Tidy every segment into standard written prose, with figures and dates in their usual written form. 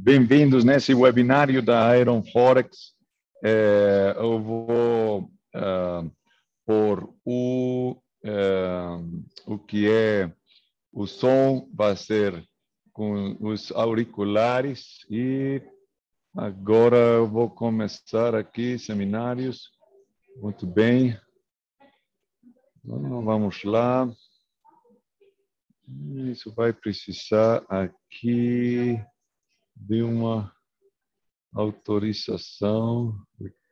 Bem-vindos nesse webinário da Iron Forex. Eu vou pôr o que é o som, vai ser com os auriculares e agora eu vou começar aqui seminários. Muito bem. Então, vamos lá. Isso vai precisar aqui de uma autorização.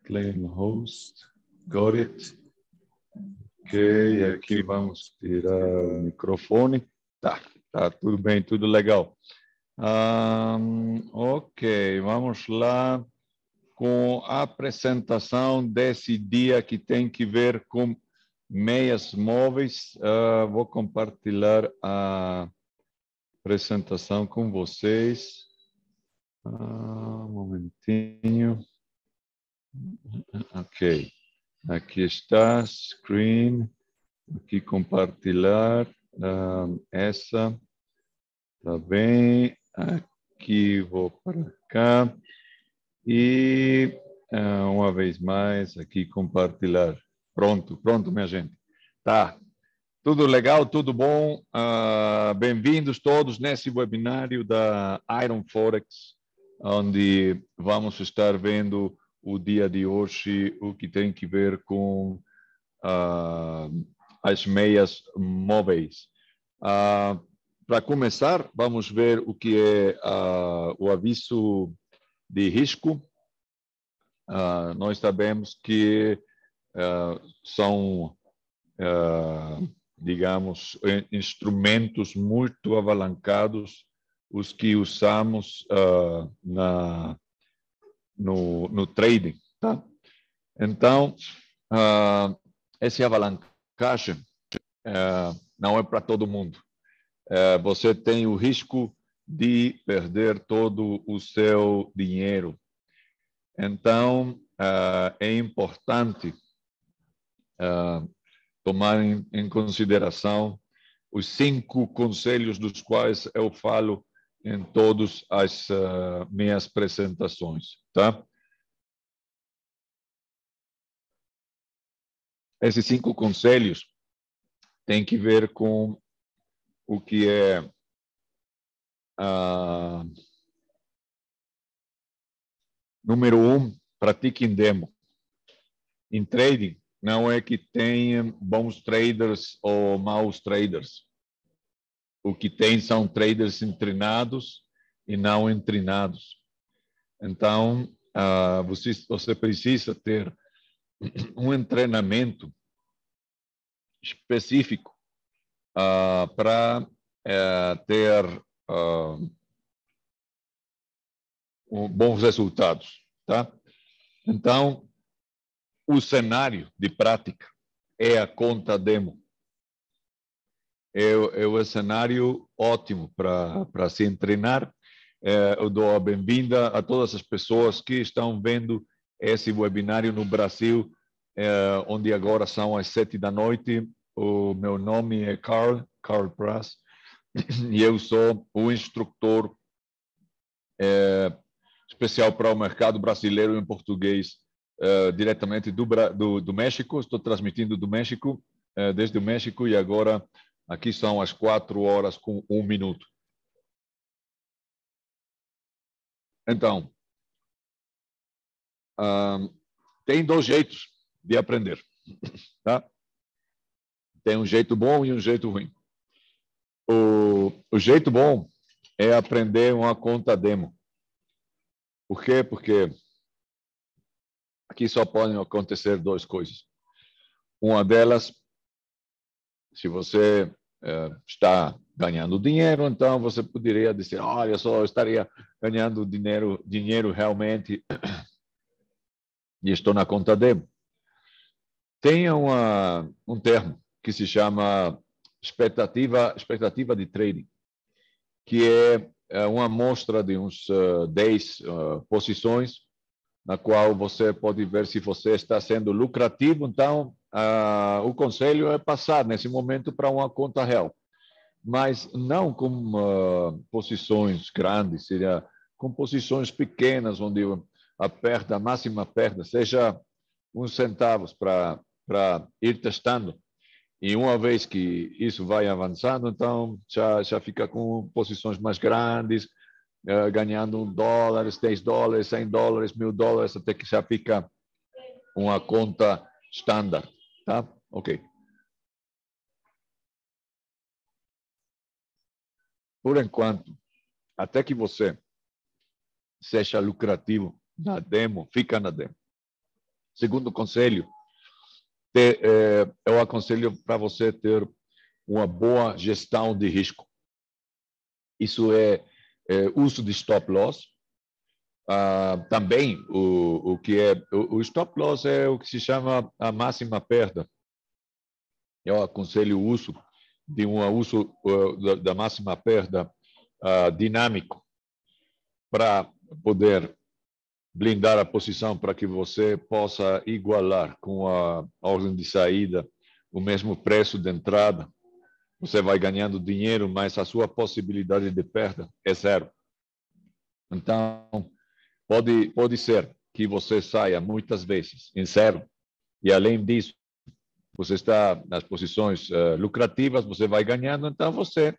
Claim host. Got it. Ok, aqui vamos tirar o microfone. Tá tudo bem, tudo legal. Ok, vamos lá com a apresentação desse dia que tem que ver com meias móveis. Vou compartilhar a apresentação com vocês. Um momentinho. Ok. Aqui está, screen. Aqui compartilhar. Essa. Tá bem. Aqui vou para cá. E uma vez mais, aqui compartilhar. Pronto, minha gente. Tá. Tudo legal, tudo bom? Bem-vindos todos nesse webinário da Iron Forex, onde vamos estar vendo o dia de hoje, o que tem que ver com as meias móveis. Para começar, vamos ver o que é o aviso de risco. Nós sabemos que são digamos, instrumentos muito avalancados, os que usamos no trading. Tá? Então, essa alavancagem não é para todo mundo. Você tem o risco de perder todo o seu dinheiro. Então, é importante tomar em consideração os 5 conselhos dos quais eu falo em todas as minhas apresentações, tá? Esses 5 conselhos têm que ver com o que é número 1, pratique em demo. Em trading, não é que tenha bons traders ou maus traders. O que tem são traders treinados e não treinados. Então, você precisa ter um treinamento específico para ter bons resultados. Tá? Então, o cenário de prática é a conta demo. É o cenário ótimo para se treinar. Eu dou a bem-vinda a todas as pessoas que estão vendo esse webinário no Brasil, onde agora são as 7 da noite. O meu nome é Carl Prass, e eu sou o instrutor especial para o mercado brasileiro em português, diretamente do México. Estou transmitindo do México, desde o México, e agora aqui são as 4h com 1 minuto. Então, tem 2 jeitos de aprender. Tá? Tem um jeito bom e um jeito ruim. O jeito bom é aprender uma conta demo. Por quê? Porque aqui só podem acontecer 2 coisas. Uma delas, se você está ganhando dinheiro, então você poderia dizer, olha só, eu estaria ganhando dinheiro realmente e estou na conta demo. Tem um termo que se chama expectativa de trading, que é uma amostra de uns 10 posições, na qual você pode ver se você está sendo lucrativo. Então, o conselho é passar nesse momento para uma conta real, mas não com posições grandes, seria com posições pequenas, onde a máxima perda seja uns centavos para ir testando. E uma vez que isso vai avançando, então já fica com posições mais grandes, ganhando $1, $10, $100, $1.000, até que já fica uma conta estándar, tá? Ok. Por enquanto, até que você seja lucrativo na demo, fica na demo. Segundo conselho, eu aconselho para você ter uma boa gestão de risco. Isso é uso de stop loss. Também o stop loss é o que se chama a máxima perda. Eu aconselho o uso de uso da máxima perda dinâmico para poder blindar a posição para que você possa igualar com a ordem de saída o mesmo preço de entrada. Você vai ganhando dinheiro, mas a sua possibilidade de perda é zero. Então, pode ser que você saia muitas vezes em zero, e além disso, você está nas posições lucrativas, você vai ganhando, então você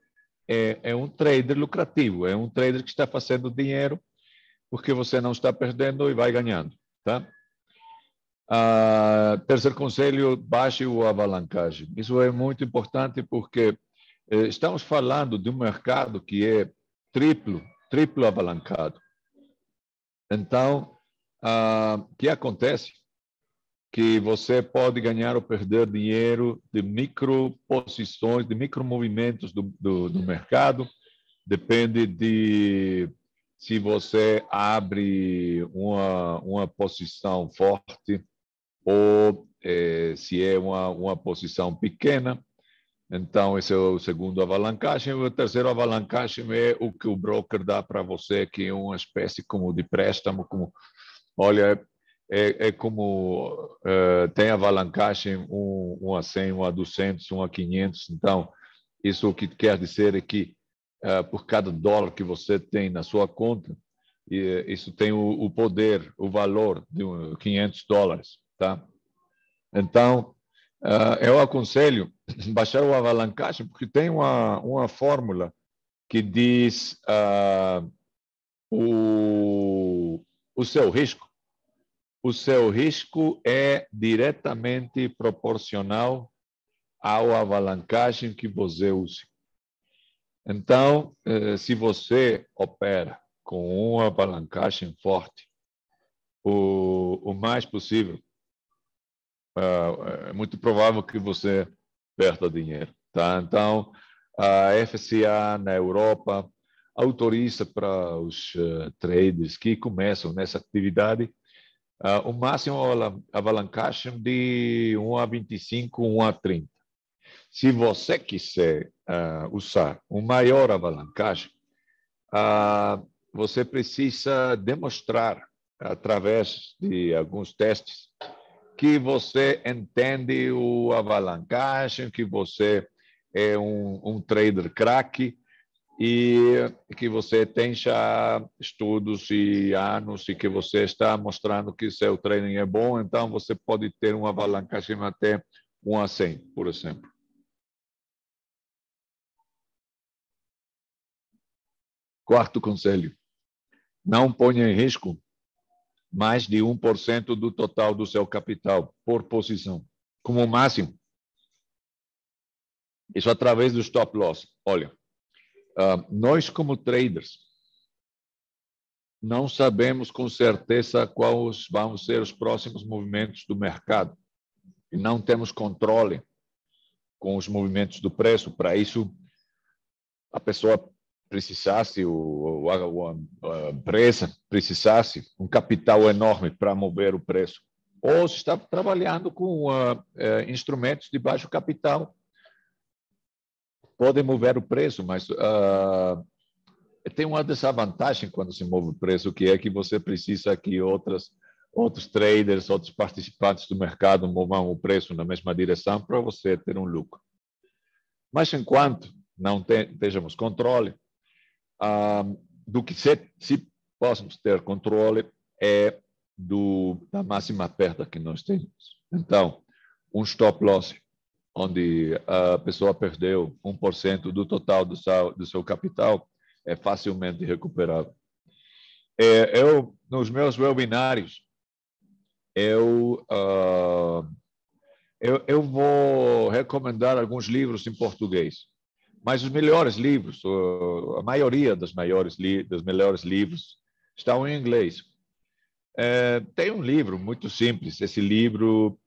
é um trader lucrativo, é um trader que está fazendo dinheiro porque você não está perdendo e vai ganhando, tá? Terceiro conselho, baixe o alavancagem. Isso é muito importante porque estamos falando de um mercado que é triplo alavancado. Então, o que acontece? Que você pode ganhar ou perder dinheiro de microposições, de micromovimentos do mercado, depende de se você abre uma posição forte ou se é uma posição pequena. Então, esse é o segundo alavancagem. O terceiro alavancagem é o que o broker dá para você, que é uma espécie como de préstamo. Olha, como tem alavancagem um a 100, um a 200, um a 500. Então, isso o que quer dizer é que por cada dólar que você tem na sua conta, isso tem o poder, o valor de $500, tá? Então, eu aconselho baixar o alavancagem, porque tem uma fórmula que diz o seu risco. O seu risco é diretamente proporcional ao alavancagem que você use. Então, se você opera com uma alavancagem forte, o mais possível, é muito provável que você perda dinheiro, tá? Então, a FCA na Europa autoriza para os traders que começam nessa atividade o máximo alavancagem de 1 a 25, 1 a 30. Se você quiser usar um maior alavancagem, você precisa demonstrar, através de alguns testes, que você entende o alavancagem, que você é um trader craque e que você tem já estudos e anos e que você está mostrando que seu trading é bom, então você pode ter uma alavancagem até 1 a 100, por exemplo. Quarto conselho, não ponha em risco mais de 1% do total do seu capital por posição, como máximo. Isso através do stop loss. Olha, nós como traders não sabemos com certeza quais vão ser os próximos movimentos do mercado e não temos controle com os movimentos do preço. Para isso, a pessoa precisasse, a empresa precisasse um capital enorme para mover o preço. Ou se está trabalhando com instrumentos de baixo capital, podem mover o preço, mas tem uma desvantagem quando se move o preço, que é que você precisa que outros traders, outros participantes do mercado movam o preço na mesma direção para você ter um lucro. Mas enquanto não tenhamos controle do que se possamos ter controle é da máxima perda que nós temos. Então, um stop loss, onde a pessoa perdeu 1% do total do seu capital, é facilmente recuperável. Nos meus webinários, eu vou recomendar alguns livros em português, mas os melhores livros, a maioria dos melhores livros, estão em inglês. Tem um livro muito simples. Esse livro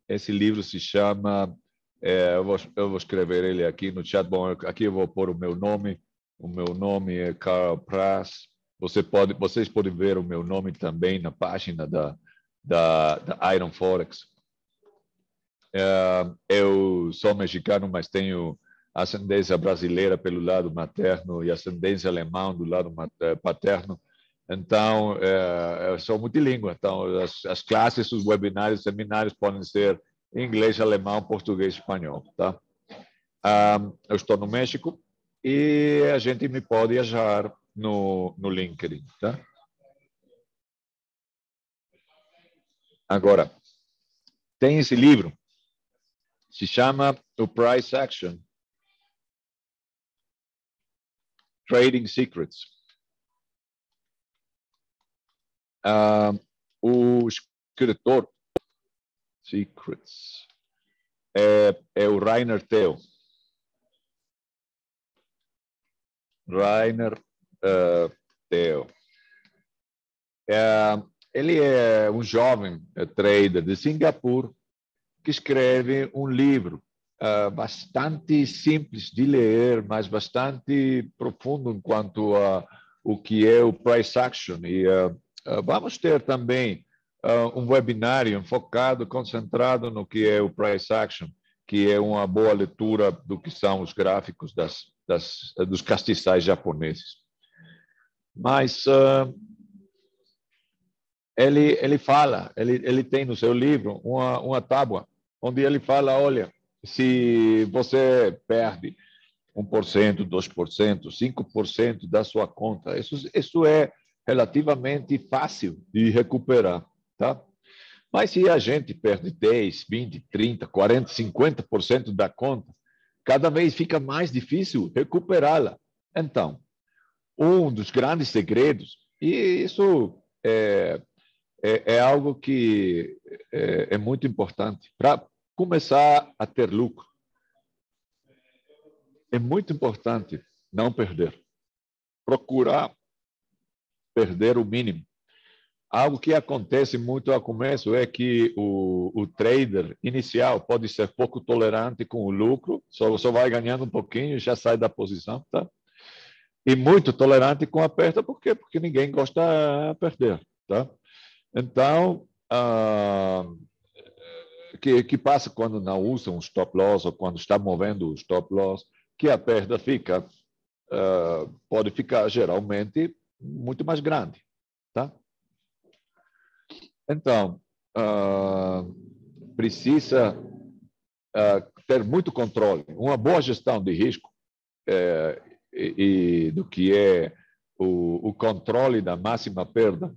se chama. Eu vou escrever ele aqui no chat. Bom, aqui eu vou pôr o meu nome. O meu nome é Carl Praz. Vocês podem ver o meu nome também na página da Iron Forex. Eu sou mexicano, mas tenho ascendência brasileira pelo lado materno e ascendência alemã do lado paterno. Então, eu sou multilíngua. Então, as classes, os webinários, os seminários podem ser em inglês, alemão, português, espanhol. Tá? Eu estou no México e a gente me pode achar no LinkedIn. Tá? Agora, tem esse livro, se chama o Price Action, Trading Secrets. O escritor Secrets é o Rainer Theo. Rainer Theo. Ele é um jovem trader de Singapura que escreve um livro bastante simples de ler, mas bastante profundo enquanto a o que é o Price Action. E vamos ter também um webinário focado, concentrado no que é o Price Action, que é uma boa leitura do que são os gráficos dos castiçais japoneses. Mas ele tem no seu livro uma tábua, onde ele fala, olha, se você perde 1%, 2%, 5% da sua conta, isso é relativamente fácil de recuperar, tá? Mas se a gente perde 10, 20, 30, 40, 50% da conta, cada vez fica mais difícil recuperá-la. Então, um dos grandes segredos, e isso é algo que é muito importante para começar a ter lucro. É muito importante não perder. Procurar perder o mínimo. Algo que acontece muito ao começo é que o trader inicial pode ser pouco tolerante com o lucro, só vai ganhando um pouquinho e já sai da posição, tá? E muito tolerante com a perda, por quê? Porque ninguém gosta de perder, tá? Então, que passa quando não usa um stop loss ou quando está movendo o stop loss, que a perda pode ficar geralmente muito mais grande, tá? Então, precisa ter muito controle, uma boa gestão de risco e do que é o controle da máxima perda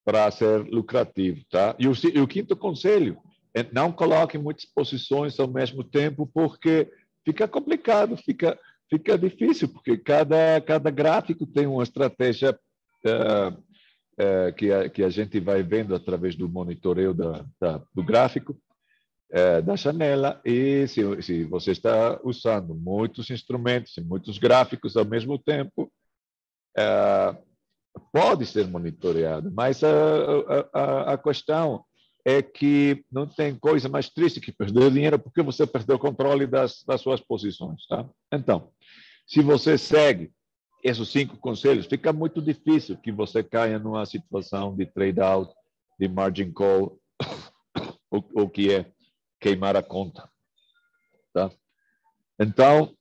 para ser lucrativo, tá? E o quinto conselho é não coloque muitas posições ao mesmo tempo, porque fica complicado, fica difícil, porque cada gráfico tem uma estratégia que a gente vai vendo através do monitoreio do gráfico da janela, e se você está usando muitos instrumentos e muitos gráficos ao mesmo tempo, pode ser monitoreado, mas a questão é que não tem coisa mais triste que perder dinheiro porque você perdeu o controle das suas posições. Tá? Então, se você segue esses 5 conselhos, fica muito difícil que você caia numa situação de trade out, de margin call, o que é queimar a conta. Tá? Então,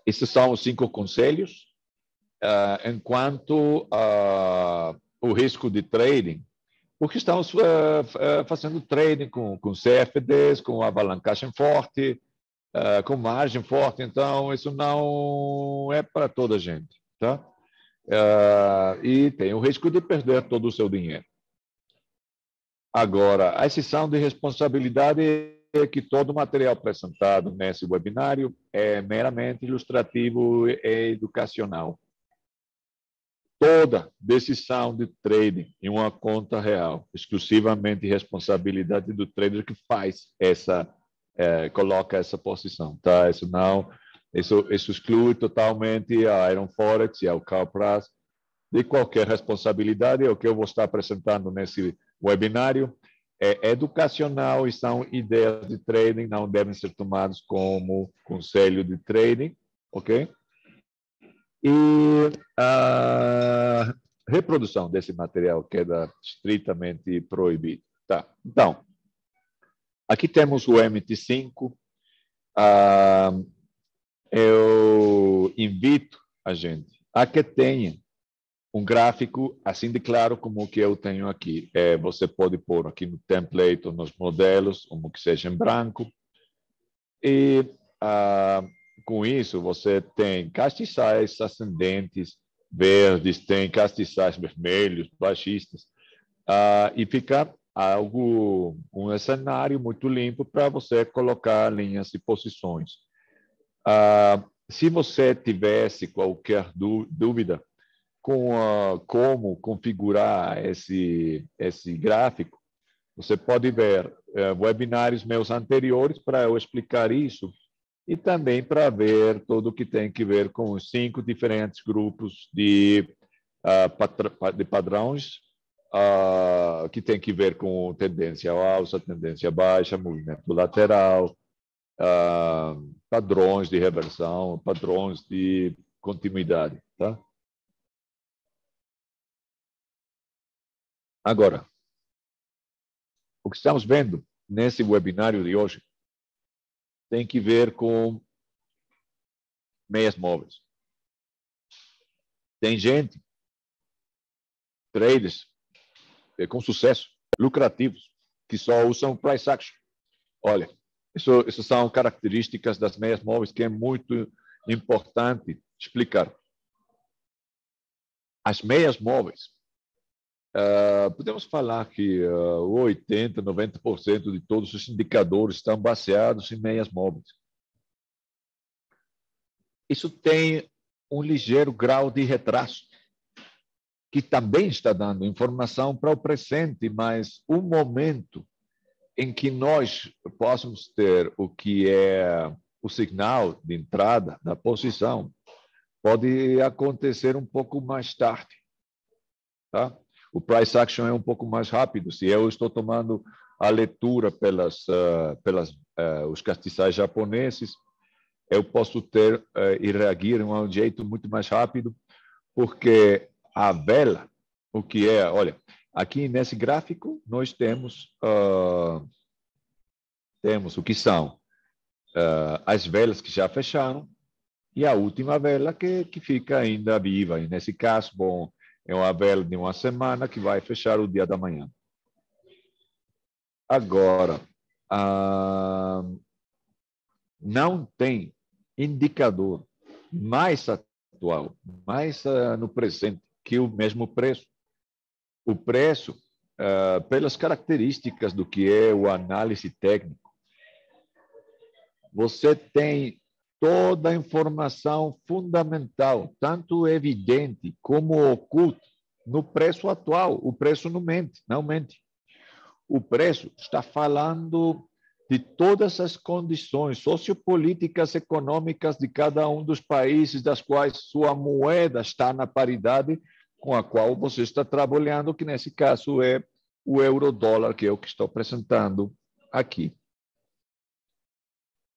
esses são os 5 conselhos. Enquanto o risco de trading, porque estamos fazendo trading com CFDs, com alavancagem forte, com margem forte, então isso não é para toda a gente. Tá? E tem o risco de perder todo o seu dinheiro. Agora, a exceção de responsabilidade é que todo o material apresentado nesse webinário é meramente ilustrativo e educacional. Toda decisão de trading em uma conta real, exclusivamente responsabilidade do trader que faz coloca essa posição, tá? Isso exclui totalmente a Iron Forex e a Calpras de qualquer responsabilidade. O que eu vou estar apresentando nesse webinário é educacional e são ideias de trading, não devem ser tomados como conselho de trading, ok? E a reprodução desse material queda estritamente proibido. Tá. Então, aqui temos o MT5. Eu invito a gente a que tenha um gráfico assim de claro como o que eu tenho aqui. Você pode pôr aqui no template ou nos modelos, como que seja em branco. E com isso, você tem castiçais ascendentes, verdes, tem castiçais vermelhos, baixistas. E fica um cenário muito limpo para você colocar linhas e posições. Se você tivesse qualquer dúvida com como configurar esse gráfico, você pode ver webinários meus anteriores para eu explicar isso e também para ver tudo o que tem que ver com os 5 diferentes grupos de padrões que tem que ver com tendência alta, tendência baixa, movimento lateral, padrões de reversão, padrões de continuidade, tá? Agora, o que estamos vendo nesse webinário de hoje tem que ver com meias móveis. Tem gente, traders com sucesso, lucrativos, que só usam price action. Olha, isso são características das meias móveis que é muito importante explicar. As meias móveis, podemos falar que 80%, 90% de todos os indicadores estão baseados em meias móveis. Isso tem um ligeiro grau de retraso, que também está dando informação para o presente, mas o momento em que nós possamos ter o que é o sinal de entrada da posição pode acontecer um pouco mais tarde, tá? O price action é um pouco mais rápido. Se eu estou tomando a leitura pelos castiçais japoneses, eu posso ter e reagir de um jeito muito mais rápido, porque a vela, o que é, olha, aqui nesse gráfico nós temos o que são as velas que já fecharam e a última vela que fica ainda viva. E nesse caso, bom, é uma vela de uma semana que vai fechar o dia da manhã. Agora, não tem indicador mais atual, mais no presente, que o mesmo preço. O preço, pelas características do que é o análise técnico, você tem toda a informação fundamental, tanto evidente como oculta, no preço atual. O preço não mente, não mente. O preço está falando de todas as condições sociopolíticas, econômicas de cada um dos países das quais sua moeda está na paridade com a qual você está trabalhando, que nesse caso é o euro-dólar, que é o que estou apresentando aqui.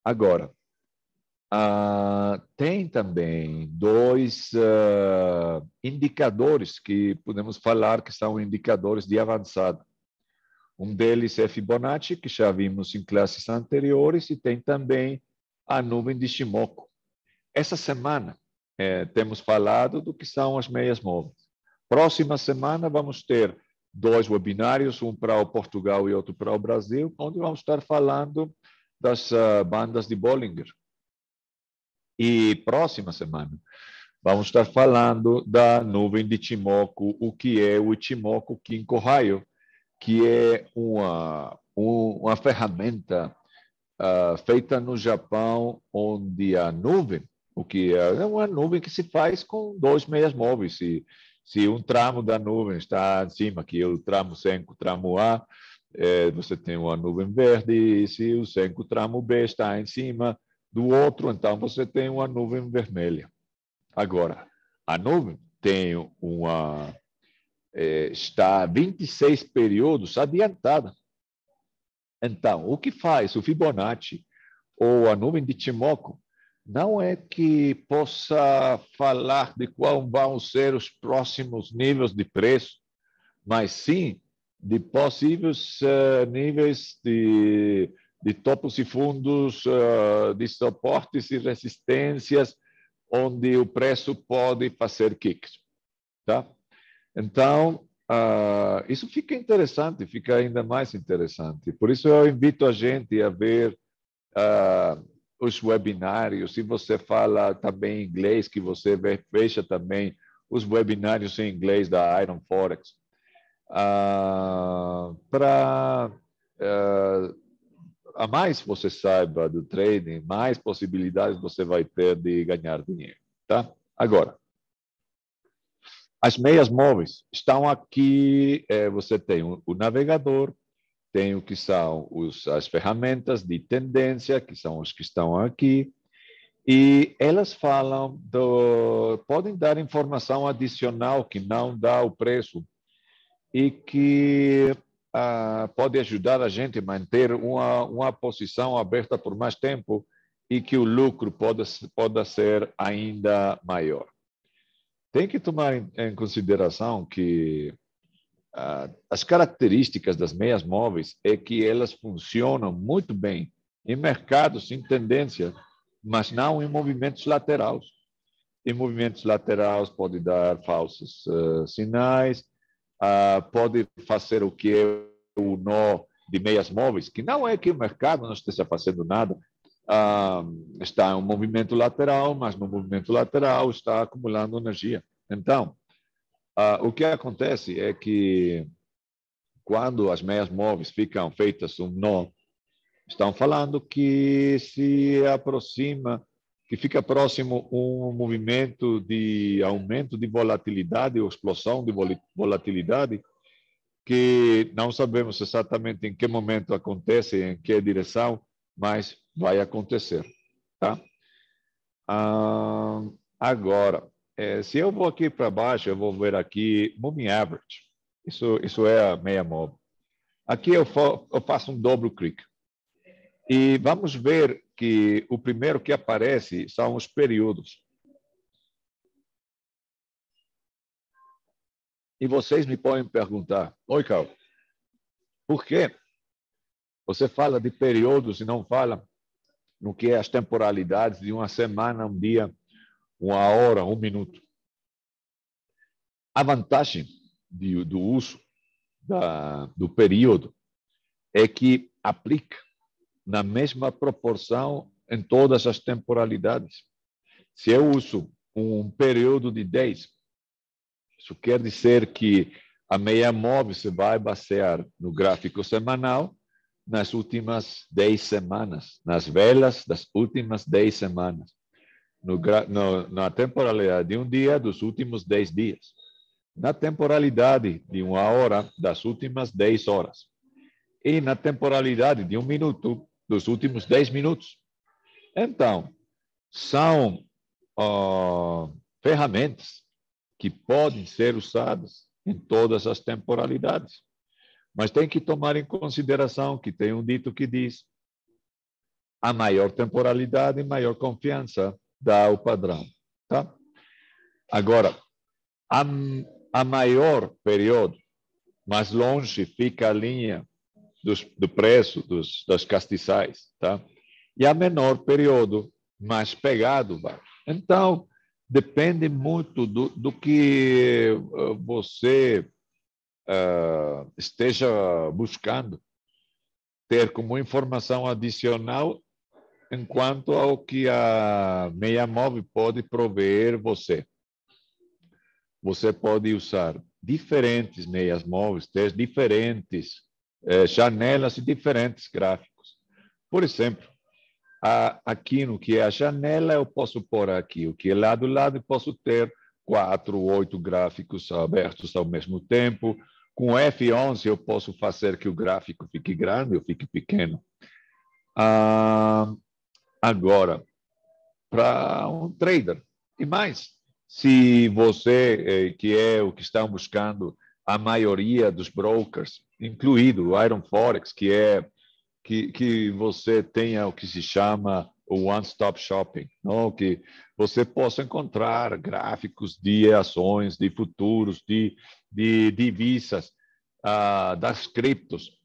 Agora, tem também 2 indicadores que podemos falar que são indicadores de avançado. Um deles é Fibonacci, que já vimos em classes anteriores, e tem também a nuvem de Shimoku. Essa semana, temos falado do que são as meias móveis. Próxima semana, vamos ter 2 webinários, um para o Portugal e outro para o Brasil, onde vamos estar falando das bandas de Bollinger. E próxima semana, vamos estar falando da nuvem de Ichimoku, o que é o Ichimoku Kinko Raio, que é uma ferramenta feita no Japão, onde a nuvem, o que é uma nuvem que se faz com dois meias móveis. Se um tramo da nuvem está em cima, que é o tramo Senko, tramo A, você tem uma nuvem verde, e se o Senko, tramo B, está em cima do outro, então você tem uma nuvem vermelha. Agora, a nuvem tem está 26 períodos adiantada. Então, o que faz o Fibonacci ou a nuvem de Ichimoku não é que possa falar de qual vão ser os próximos níveis de preço, mas sim de possíveis níveis de topos e fundos, de suportes e resistências, onde o preço pode fazer kicks. Tá? Então, isso fica interessante, fica ainda mais interessante. Por isso, eu invito a gente a ver os webinários. Se você fala também inglês, que você veja também os webinários em inglês da Iron Forex. Para a mais você saiba do trading, mais possibilidades você vai ter de ganhar dinheiro. Tá? Agora, as meias móveis estão aqui. Você tem o navegador, tem o que são as ferramentas de tendência, que são os que estão aqui, e elas falam podem dar informação adicional que não dá o preço e que pode ajudar a gente a manter uma posição aberta por mais tempo e que o lucro pode ser ainda maior. Tem que tomar em consideração que as características das meias móveis é que elas funcionam muito bem em mercados em tendência, mas não em movimentos laterais. Em movimentos laterais pode dar falsos sinais, pode fazer o que é o nó de meias móveis, que não é que o mercado não esteja fazendo nada, está em um movimento lateral, mas no movimento lateral está acumulando energia. Então, o que acontece é que quando as meias móveis ficam feitas um nó, estão falando que se aproxima, que fica próximo um movimento de aumento de volatilidade ou explosão de volatilidade, que não sabemos exatamente em que momento acontece, em que direção, mas vai acontecer. Tá? Agora, se eu vou aqui para baixo, eu vou ver aqui Moving Average. Isso é a meia móvel. Aqui eu faço um double click. E vamos ver que o primeiro que aparece são os períodos. E vocês me podem perguntar, oi, Carl, por que você fala de períodos e não fala no que é as temporalidades de uma semana, um dia, uma hora, um minuto? A vantagem do uso do período é que aplica na mesma proporção em todas as temporalidades. Se eu uso um período de 10, isso quer dizer que a meia móvel se vai basear no gráfico semanal nas últimas 10 semanas, nas velas das últimas 10 semanas, na temporalidade de um dia dos últimos 10 dias, na temporalidade de uma hora das últimas 10 horas e na temporalidade de um minuto dos últimos 10 minutos. Então, são ferramentas que podem ser usadas em todas as temporalidades. Mas tem que tomar em consideração que tem um dito que diz: a maior temporalidade e maior confiança dá o padrão. Tá? Agora, a maior período, mais longe fica a linha do preço dos castiçais. Tá? E a menor período, mais pegado vai. Então, depende muito do que você esteja buscando ter como informação adicional enquanto ao que a meia móvel pode prover você. você pode usar diferentes meias móveis, ter diferentes janelas e diferentes gráficos. Por exemplo, aqui no que é a janela, eu posso pôr aqui o que é lá do lado e posso ter 4, 8 gráficos abertos ao mesmo tempo. Com F11, eu posso fazer que o gráfico fique grande ou fique pequeno. Agora, para um trader, e mais, se você, que é o que estão buscando a maioria dos brokers, incluído o Iron Forex, que é que você tenha o que se chama o one-stop shopping, não? Que você possa encontrar gráficos de ações, de futuros, de divisas, das criptos.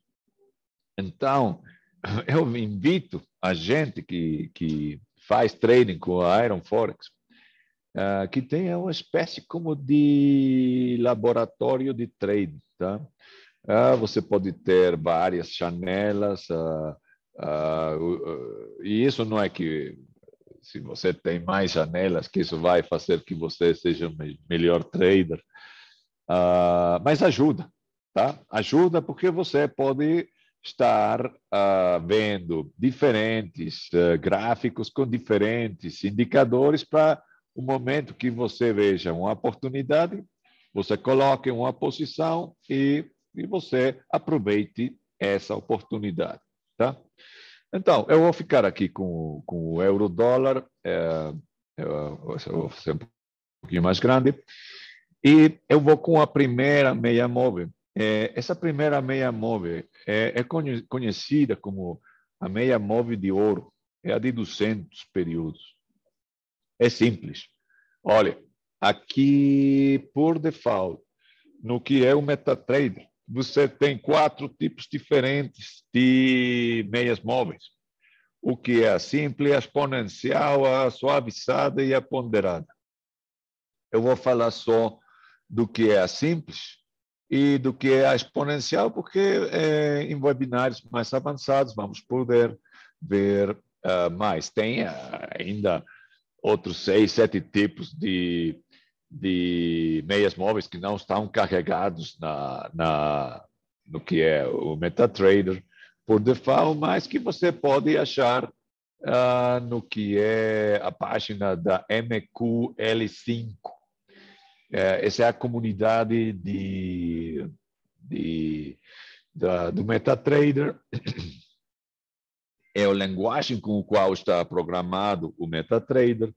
Então, eu invito a gente que faz trading com a Iron Forex, que tenha uma espécie como de laboratório de trade, tá? Você pode ter várias janelas, e isso não é que se você tem mais janelas que isso vai fazer que você seja um melhor trader, mas ajuda, tá? Ajuda porque você pode estar vendo diferentes gráficos com diferentes indicadores para o momento que você veja uma oportunidade, você coloque uma posição e você aproveite essa oportunidade, tá? Então, eu vou ficar aqui com o euro-dólar, eu vou ser um pouquinho mais grande, e eu vou com a primeira meia móvel. Essa primeira meia móvel é conhecida como a meia móvel de ouro, é a de 200 períodos. É simples. Olha, aqui, por default, no que é o MetaTrader, você tem 4 tipos diferentes de meias móveis. O que é a simples, a exponencial, a suavizada e a ponderada. Eu vou falar só do que é a simples e do que é a exponencial, porque em webinários mais avançados vamos poder ver mais. Tem ainda outros 6, 7 tipos de meias móveis que não estão carregados no que é o MetaTrader por default, mas que você pode achar no que é a página da MQL5. Essa é a comunidade do MetaTrader. É a linguagem com a qual está programado o MetaTrader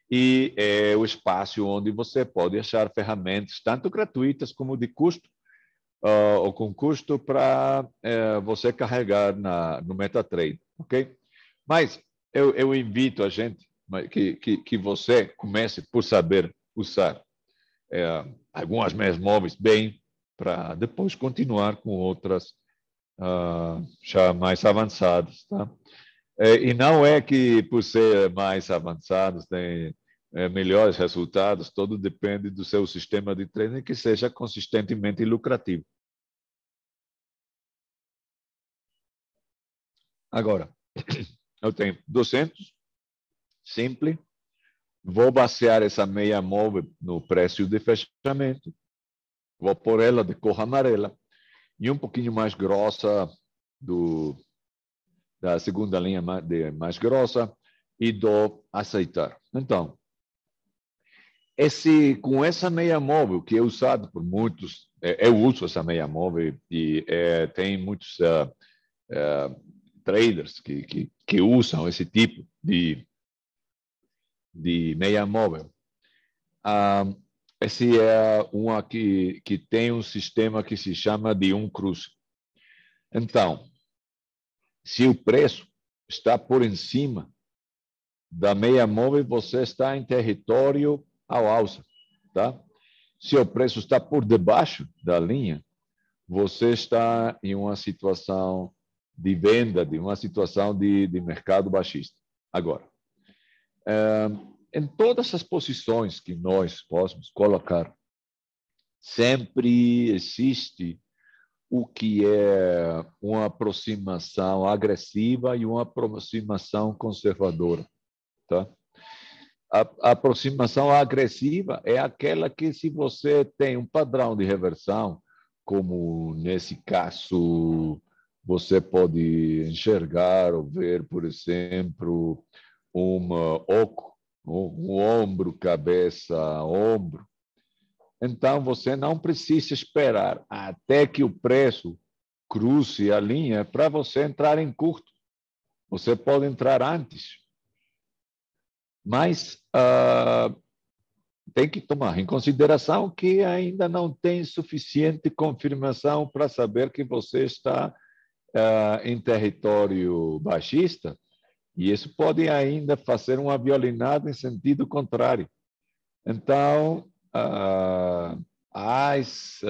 e é o espaço onde você pode achar ferramentas tanto gratuitas como de custo, ou com custo para você carregar no MetaTrader, ok? Mas eu invito a gente que você comece por saber usar algumas meias móveis bem, para depois continuar com outras já mais avançadas, tá? E não é que por ser mais avançados tem melhores resultados, tudo depende do seu sistema de treino que seja consistentemente lucrativo. Agora, eu tenho 200, simples, vou basear essa meia móvel no preço de fechamento, vou pôr ela de cor amarela e um pouquinho mais grossa da segunda linha mais grossa e dou aceitar. Então, com essa meia móvel que é usado por muitos, eu uso essa meia móvel e tem muitos traders que usam esse tipo de meia móvel. Esse é uma que tem um sistema que se chama de um cruze. Então, se o preço está por em cima da meia móvel, você está em território ao alça, tá? Se o preço está por debaixo da linha, você está em uma situação de venda, de uma situação de mercado baixista. Agora, em todas as posições que nós possamos colocar, sempre existe o que é uma aproximação agressiva e uma aproximação conservadora, tá? A aproximação agressiva é aquela que, se você tem um padrão de reversão, como nesse caso, você pode enxergar ou ver, por exemplo, um oco, um ombro, cabeça, ombro. Então, você não precisa esperar até que o preço cruze a linha para você entrar em curto. Você pode entrar antes. Mas tem que tomar em consideração que ainda não tem suficiente confirmação para saber que você está em território baixista, e isso pode ainda fazer uma violinada em sentido contrário. Então, as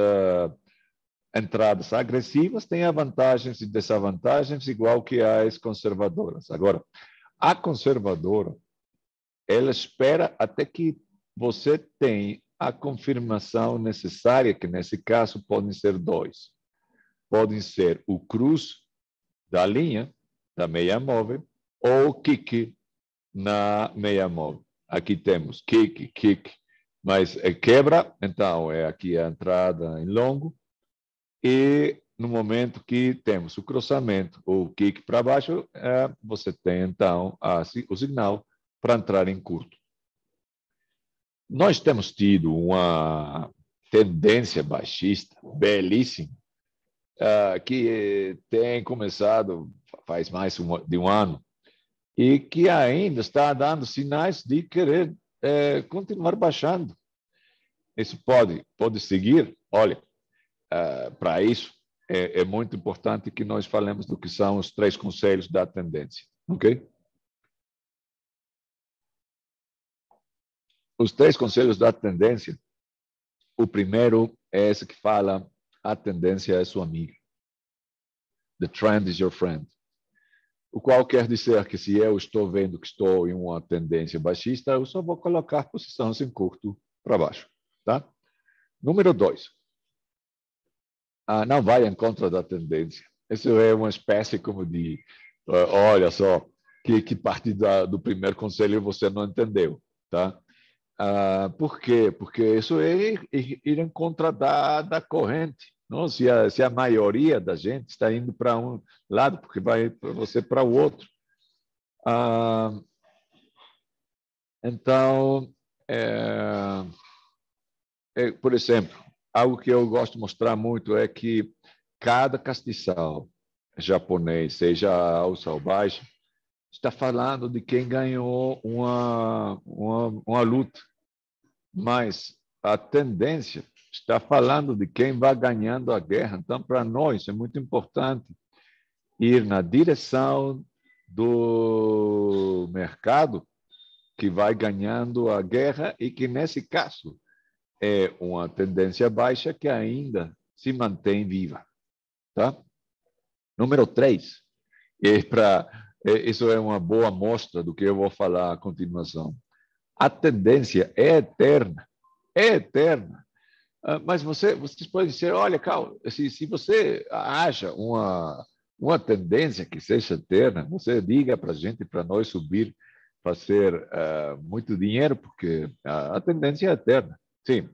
entradas agressivas têm vantagens e desvantagens, igual que as conservadoras. Agora, a conservadora, ela espera até que você tenha a confirmação necessária, que nesse caso podem ser dois. Podem ser o cruz da linha, da meia móvel, ou kick na meia móvel. Aqui temos kick, mas é quebra, então é aqui a entrada em longo, e no momento que temos o cruzamento, ou kick para baixo, você tem então o sinal para entrar em curto. Nós temos tido uma tendência baixista belíssima, que tem começado faz mais de um ano, e que ainda está dando sinais de querer continuar baixando. Isso pode seguir. Olha, para isso é muito importante que nós falemos do que são os 3 conselhos da tendência, ok? Os 3 conselhos da tendência, o primeiro é esse que fala: a tendência é sua amiga. The trend is your friend. O qual quer dizer que, se eu estou vendo que estou em uma tendência baixista, eu só vou colocar posições em curto para baixo. Tá? Número 2. Não vai em contra da tendência. Isso é uma espécie como de, olha só, que parte do primeiro conselho você não entendeu. Tá? Por quê? Porque isso é ir em contra da corrente. Não? Se a maioria da gente está indo para um lado, porque vai você para o outro. Então, por exemplo, algo que eu gosto de mostrar muito é que cada castiçal japonês, seja alta ou baixa, está falando de quem ganhou uma luta. Mas a tendência está falando de quem vai ganhando a guerra. Então, para nós, é muito importante ir na direção do mercado que vai ganhando a guerra, e que, nesse caso, é uma tendência baixa que ainda se mantém viva. Tá? Número 3, isso é uma boa amostra do que eu vou falar a continuação. A tendência é eterna. É eterna. Mas vocês podem dizer: olha, Carl, se você acha uma tendência que seja eterna, você diga para a gente, para nós subir, fazer muito dinheiro, porque a tendência é eterna. Sim,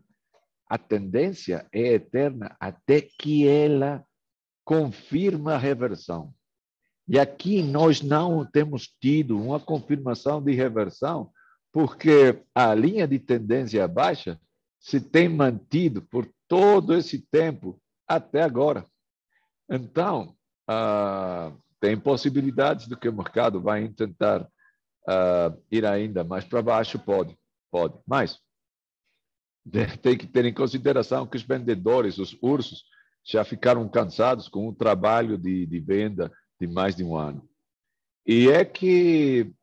a tendência é eterna até que ela confirma a reversão. E aqui nós não temos tido uma confirmação de reversão, porque a linha de tendência baixa se tem mantido por todo esse tempo até agora. Então, tem possibilidades de que o mercado vai tentar ir ainda mais para baixo? Pode. Mas tem que ter em consideração que os vendedores, os ursos, já ficaram cansados com o trabalho de venda de mais de um ano. E é que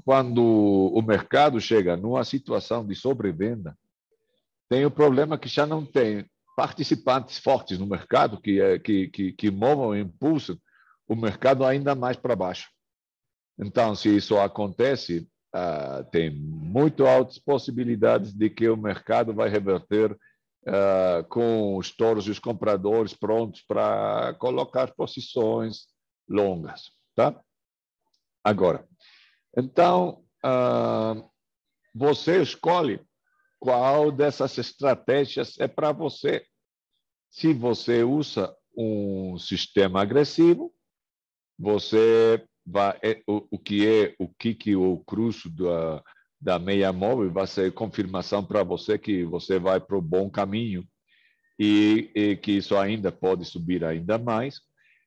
quando o mercado chega numa situação de sobrevenda, tem o problema que já não tem participantes fortes no mercado que movam e impulsam o mercado ainda mais para baixo. Então, se isso acontece, tem muito altas possibilidades de que o mercado vai reverter com os touros e os compradores prontos para colocar posições longas. Tá? Agora, então, você escolhe qual dessas estratégias é para você. Se você usa um sistema agressivo, você vai o kick ou o cruzo da meia móvel vai ser confirmação para você que você vai para o bom caminho e que isso ainda pode subir ainda mais.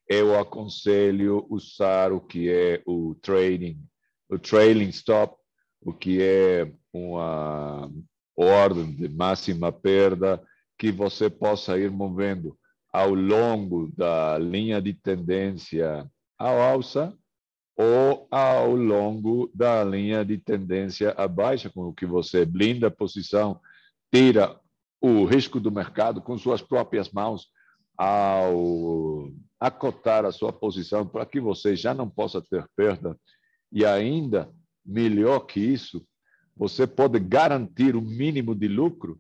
Eu aconselho usar o que é o trailing stop, o que é uma ordem de máxima perda que você possa ir movendo ao longo da linha de tendência ao alça ou ao longo da linha de tendência à baixa, com o que você blinda a posição, tira o risco do mercado com suas próprias mãos ao acotar a sua posição para que você já não possa ter perda. E ainda, melhor que isso, você pode garantir o mínimo de lucro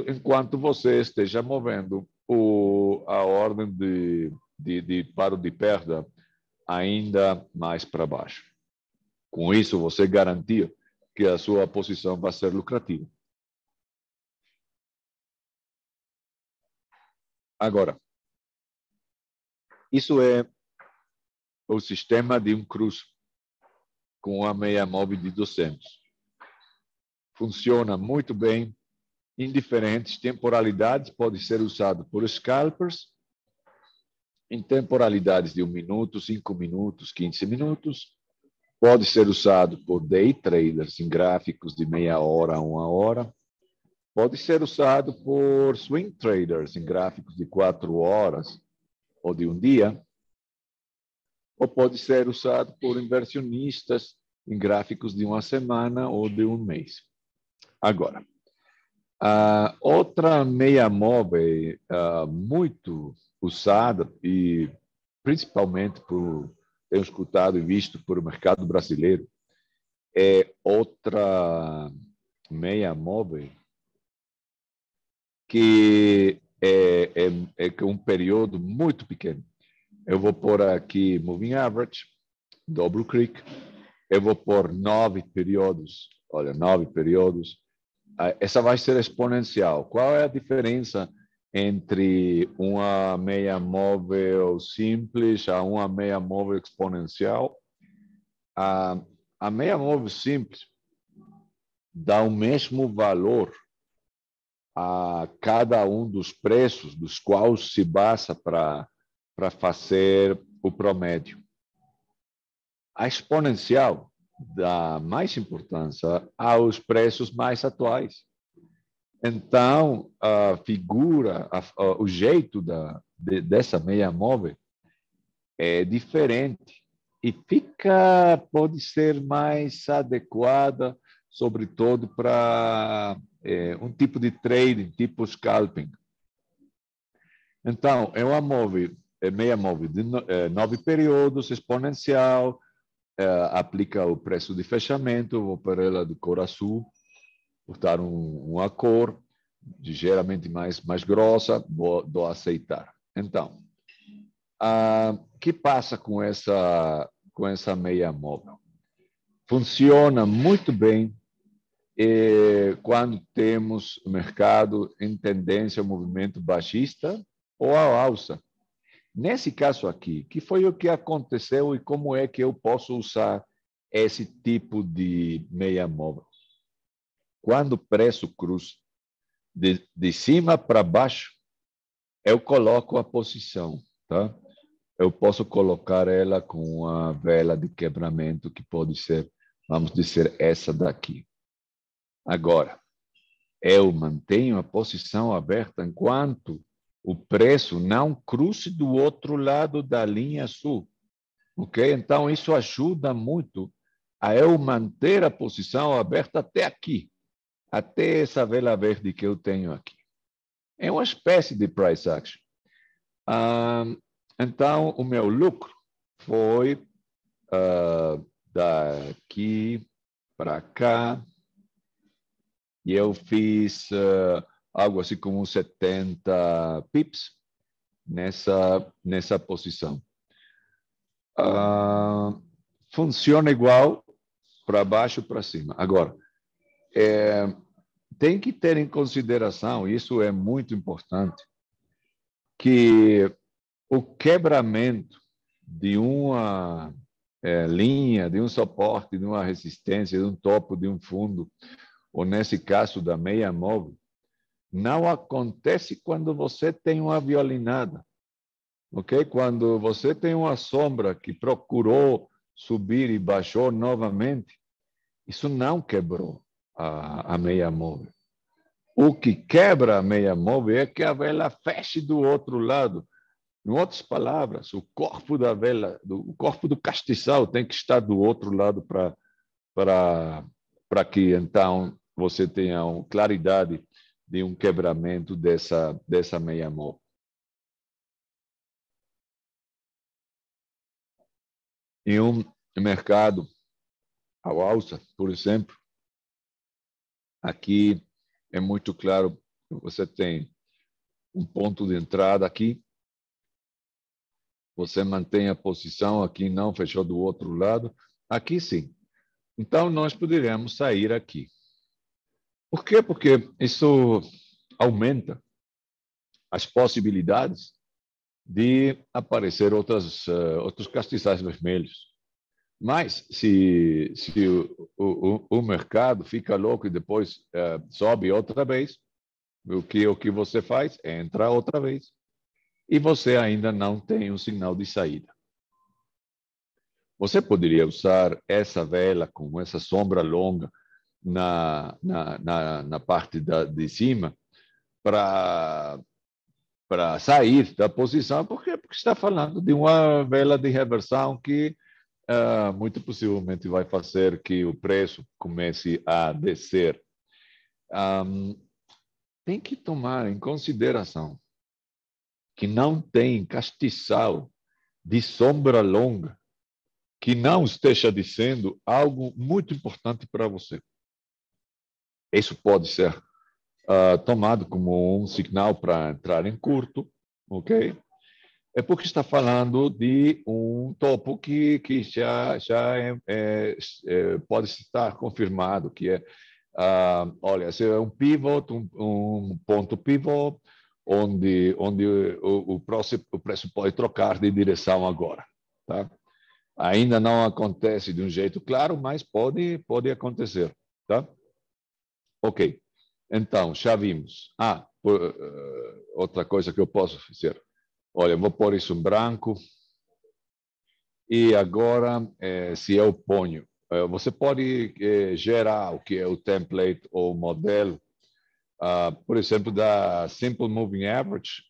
enquanto você esteja movendo a ordem de paro de perda ainda mais para baixo. Com isso, você garantia que a sua posição vai ser lucrativa. Agora, isso é o sistema de um cruzo com a meia móvel de 200. Funciona muito bem em diferentes temporalidades, pode ser usado por scalpers, em temporalidades de 1 minuto, 5 minutos, 15 minutos. Pode ser usado por day traders em gráficos de meia hora a 1 hora. Pode ser usado por swing traders em gráficos de 4 horas ou de um dia. Ou pode ser usado por inversionistas em gráficos de 1 semana ou de 1 mês. Agora, outra meia móvel muito usada e principalmente tenho escutado e visto por o mercado brasileiro é outra meia móvel que é um período muito pequeno. Eu vou pôr aqui Moving Average, Double Click. Eu vou pôr 9 períodos. Olha, 9 períodos. Essa vai ser exponencial. Qual é a diferença entre uma meia móvel simples a uma meia móvel exponencial? A meia móvel simples dá o mesmo valor a cada um dos preços dos quais se basa para fazer o promédio. A exponencial dá mais importância aos preços mais atuais. Então, a figura, o jeito dessa meia móvel é diferente e pode ser mais adequada, sobretudo para um tipo de trading, tipo scalping. Então, é uma meia móvel de 9 períodos, exponencial, aplica o preço de fechamento, vou por ela de cor azul, botar uma cor ligeiramente mais grossa, vou aceitar. Então, o que passa com essa meia móvel? Funciona muito bem quando temos o mercado em tendência ao movimento baixista ou ao alça. Nesse caso aqui, que foi o que aconteceu e como é que eu posso usar esse tipo de meia móvel? Quando o preço cruza de cima para baixo, eu coloco a posição, tá? Eu posso colocar ela com uma vela de quebramento que pode ser, vamos dizer, essa daqui. Agora, eu mantenho a posição aberta enquanto o preço não cruze do outro lado da linha azul. Ok? Então, isso ajuda muito a eu manter a posição aberta até aqui, até essa vela verde que eu tenho aqui. É uma espécie de price action. Então, o meu lucro foi daqui para cá, e eu fiz algo assim como 70 pips nessa posição. Funciona igual para baixo para cima. Agora, tem que ter em consideração, isso é muito importante, que o quebramento de uma linha, de um suporte, de uma resistência, de um topo, de um fundo, ou nesse caso da meia móvel, não acontece quando você tem uma violinada, ok? Quando você tem uma sombra que procurou subir e baixou novamente, isso não quebrou a meia móvel. O que quebra a meia móvel é que a vela feche do outro lado. Em outras palavras, o corpo da vela, o corpo do castiçal tem que estar do outro lado para que então você tenha uma claridade de um quebramento dessa meia móvel. Em um mercado ao alça, por exemplo, aqui é muito claro que você tem um ponto de entrada aqui, você mantém a posição aqui, não fechou do outro lado, aqui sim. Então, nós poderíamos sair aqui. Por quê? Porque isso aumenta as possibilidades de aparecer outros castiçais vermelhos. Mas, se o mercado fica louco e depois sobe outra vez, o que você faz? Entra outra vez. E você ainda não tem um sinal de saída. Você poderia usar essa vela com essa sombra longa na parte de cima para sair da posição, porque está falando de uma vela de reversão que muito possivelmente vai fazer que o preço comece a descer. Tem que tomar em consideração que não tem castiçal de sombra longa que não esteja dizendo algo muito importante para você. Isso pode ser tomado como um sinal para entrar em curto, ok? É porque está falando de um topo que já pode estar confirmado, que é, olha, se é um pivot, um ponto pivot, onde o preço pode trocar de direção agora, tá? Ainda não acontece de um jeito claro, mas pode acontecer, tá? Ok. Então, já vimos. Outra coisa que eu posso fazer. Olha, eu vou pôr isso em branco. E agora, se eu ponho, você pode gerar o que é o template ou o modelo, por exemplo, da Simple Moving Average,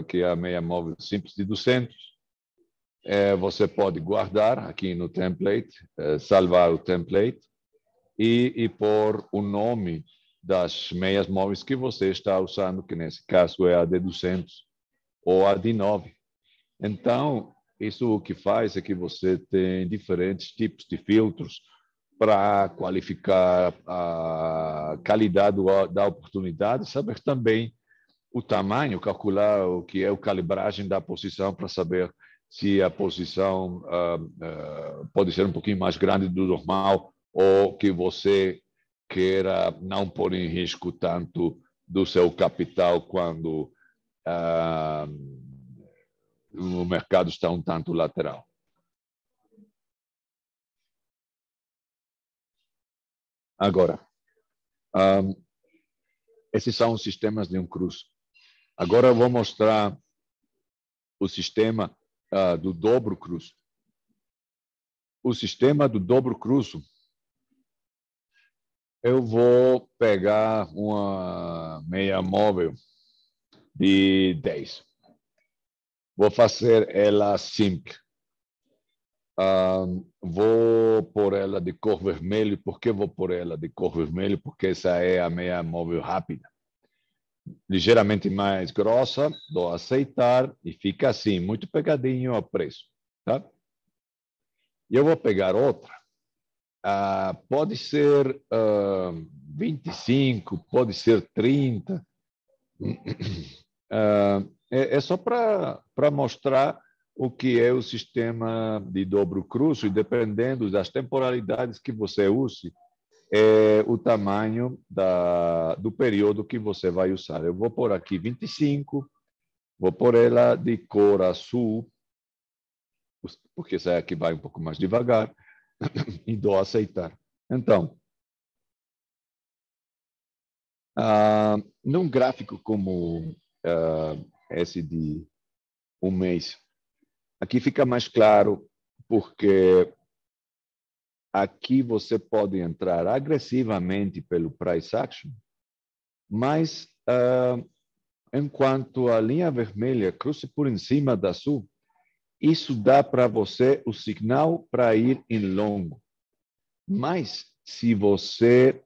que é a meia móvel simples de 200. Você pode guardar aqui no template, salvar o template e pôr o nome das meias móveis que você está usando, que nesse caso é a de 200 ou a de 9. Então, isso o que faz é que você tem diferentes tipos de filtros para qualificar a qualidade da oportunidade, saber também o tamanho, calcular o que é a calibragem da posição para saber se a posição pode ser um pouquinho mais grande do normal ou que você queira não pôr em risco tanto do seu capital quando o mercado está um tanto lateral. Agora, esses são os sistemas de um cruzo. Agora eu vou mostrar o sistema do dobro cruzo. O sistema do dobro cruzo, eu vou pegar uma meia móvel de 10. Vou fazer ela simples. Vou pôr ela de cor vermelho. Por que vou pôr ela de cor vermelho? Porque essa é a meia móvel rápida. Ligeiramente mais grossa, dou a aceitar e fica assim, muito pegadinho ao preço. Tá? E eu vou pegar outra. Pode ser 25, pode ser 30. É só para mostrar o que é o sistema de dobro cruzo, e dependendo das temporalidades que você use, é o tamanho do período que você vai usar. Eu vou pôr aqui 25, vou pôr ela de cor azul, porque essa aqui vai um pouco mais devagar, e dou a aceitar. Então, num gráfico como esse de um mês, aqui fica mais claro, porque aqui você pode entrar agressivamente pelo price action, mas enquanto a linha vermelha cruza por em cima da azul, isso dá para você o signal para ir em longo. Mas se você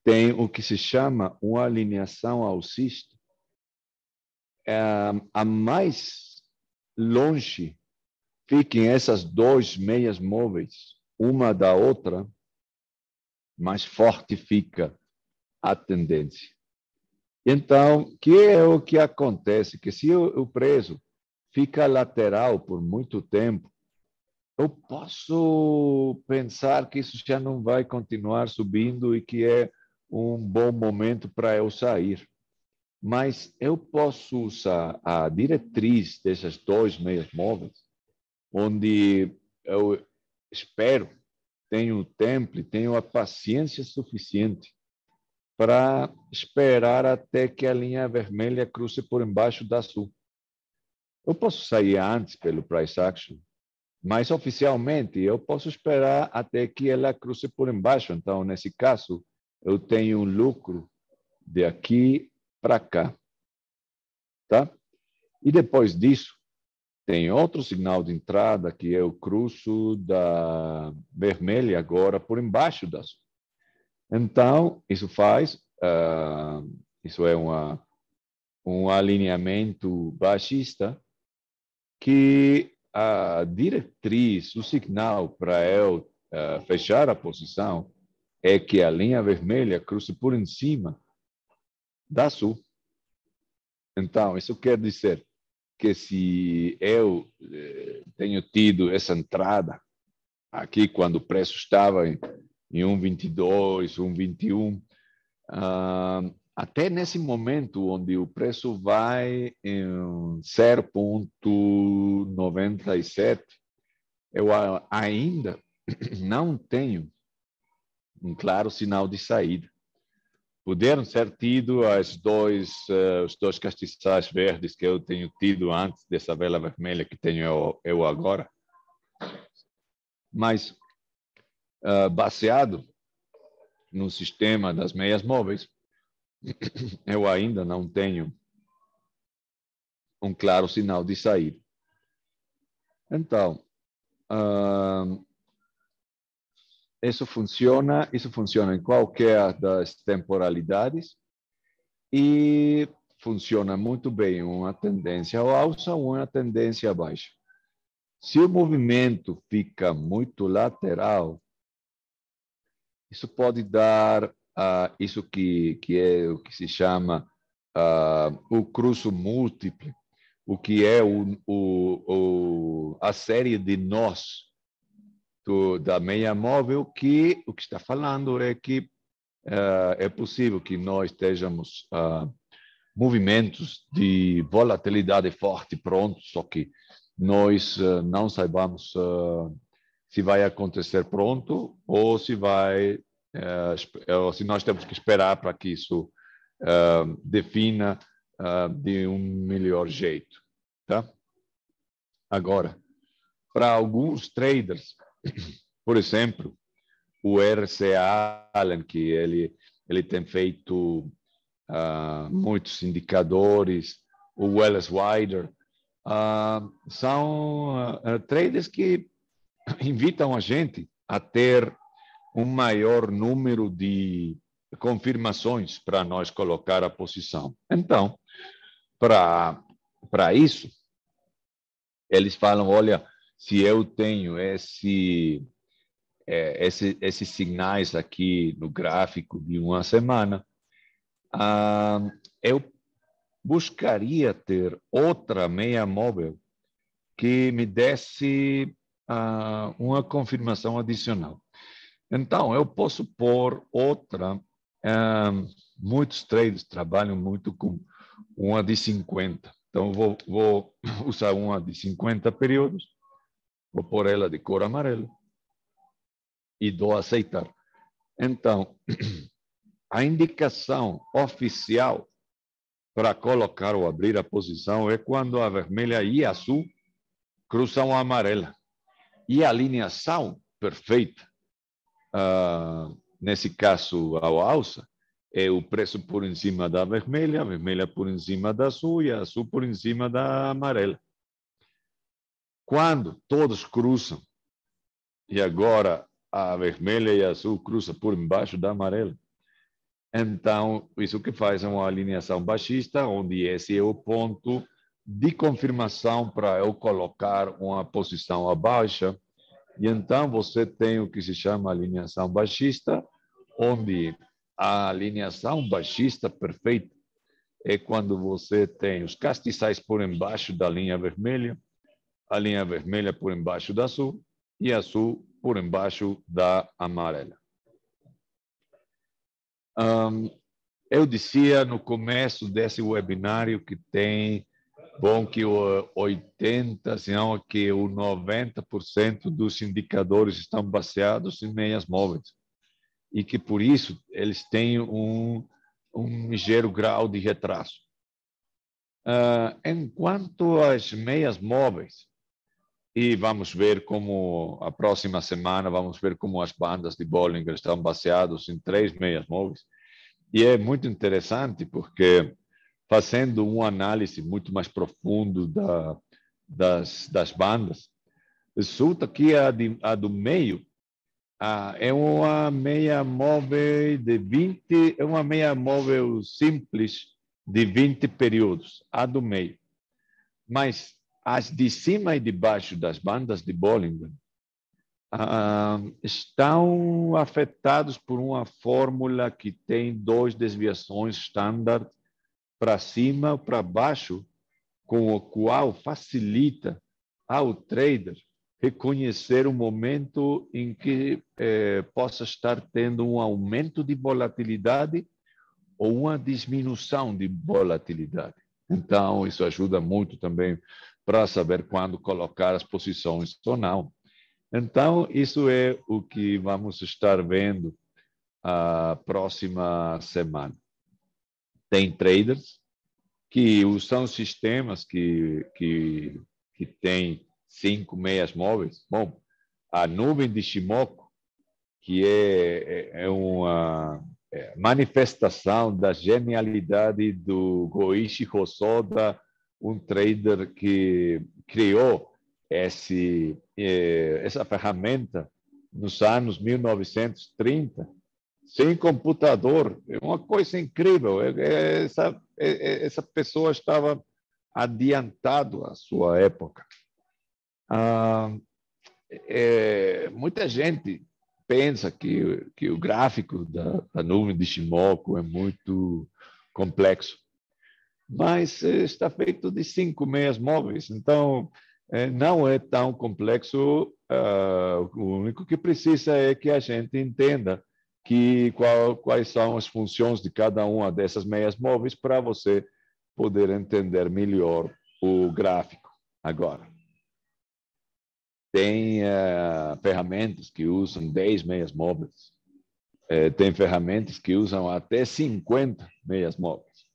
tem o que se chama uma alinhação alcista, a mais longe fiquem essas duas meias móveis, uma da outra, mais forte fica a tendência. Então, que é o que acontece? Que se o preço fica lateral por muito tempo, eu posso pensar que isso já não vai continuar subindo e que é um bom momento para eu sair. Mas eu posso usar a diretriz dessas duas meias móveis, onde eu espero, tenho o tempo, tenho a paciência suficiente para esperar até que a linha vermelha cruze por embaixo da azul. Eu posso sair antes pelo price action, mas oficialmente eu posso esperar até que ela cruze por embaixo. Então, nesse caso, eu tenho um lucro de aqui para cá, tá? E depois disso, tem outro sinal de entrada que é o cruzo da vermelha agora por embaixo da azul. Então, isso faz, isso é um alinhamento baixista que a diretriz, o signal para eu fechar a posição é que a linha vermelha cruze por em cima da azul. Então, isso quer dizer que se eu tenho tido essa entrada aqui quando o preço estava em 1,22, 1,21, até nesse momento onde o preço vai em 0,97, eu ainda não tenho um claro sinal de saída. Puderam ser tido os dois castiçais verdes que eu tenho tido antes dessa vela vermelha que tenho eu agora. Mas, baseado no sistema das meias móveis, eu ainda não tenho um claro sinal de saída. Então, isso funciona em qualquer das temporalidades e funciona muito bem uma tendência ao alça ou uma tendência à baixa. Se o movimento fica muito lateral, isso pode dar isso que é o que se chama o cruzo múltiplo, o que é a série de nós da meia móvel, que o que está falando é que é possível que nós estejamos movimentos de volatilidade forte prontos, só que nós não saibamos se vai acontecer pronto ou se vai ou se nós temos que esperar para que isso defina de um melhor jeito, tá? Agora, para alguns traders, por exemplo, o R.C. Allen, que ele tem feito muitos indicadores, o Wallace Wider, são traders que invitam a gente a ter um maior número de confirmações para nós colocar a posição. Então, para isso, eles falam, olha, se eu tenho esses sinais aqui no gráfico de uma semana, eu buscaria ter outra meia móvel que me desse uma confirmação adicional. Então, eu posso pôr outra. Muitos traders trabalham muito com uma de 50. Então, vou usar uma de 50 períodos, vou pôr ela de cor amarela e dou aceitar. Então, a indicação oficial para colocar ou abrir a posição é quando a vermelha e a azul cruzam a amarela. E a alineação perfeita, nesse caso, a alça, é o preço por em cima da vermelha, a vermelha por em cima da azul e a azul por em cima da amarela. Quando todos cruzam, e agora a vermelha e a azul cruzam por embaixo da amarela, então isso que faz é uma alineação baixista, onde esse é o ponto de confirmação para eu colocar uma posição abaixo. E então você tem o que se chama alineação baixista, onde a alineação baixista perfeita é quando você tem os castiçais por embaixo da linha vermelha, a linha vermelha por embaixo da azul e a azul por embaixo da amarela. Eu dizia no começo desse webinário que tem, bom, que o 80%, se não que o 90% dos indicadores estão baseados em meias móveis e que, por isso, eles têm um ligeiro grau de retraso. Enquanto as meias móveis, e vamos ver como a próxima semana, vamos ver como as bandas de Bollinger estão baseadas em 3 meias móveis, e é muito interessante porque, fazendo uma análise muito mais profundo das bandas, resulta que a do meio é uma meia móvel de 20, é uma meia móvel simples de 20 períodos, a do meio. Mas as de cima e de baixo das bandas de Bollinger estão afetados por uma fórmula que tem 2 desviações standard para cima ou para baixo, com o qual facilita ao trader reconhecer o momento em que possa estar tendo um aumento de volatilidade ou uma diminuição de volatilidade. Então, isso ajuda muito também para saber quando colocar as posições ou não. Então, isso é o que vamos estar vendo a próxima semana. Tem traders que usam sistemas que têm 5 meias móveis. Bom, a nuvem de Shimoku, que é uma manifestação da genialidade do Goichi Hosoda, um trader que criou essa ferramenta nos anos 1930, sem computador. É uma coisa incrível. Essa pessoa estava adiantado à sua época. Muita gente pensa que o gráfico da nuvem de Shimoku é muito complexo, mas está feito de 5 meias móveis, então não é tão complexo. O único que precisa é que a gente entenda quais são as funções de cada uma dessas meias móveis para você poder entender melhor o gráfico. Agora, tem ferramentas que usam 10 meias móveis, tem ferramentas que usam até 50 meias móveis.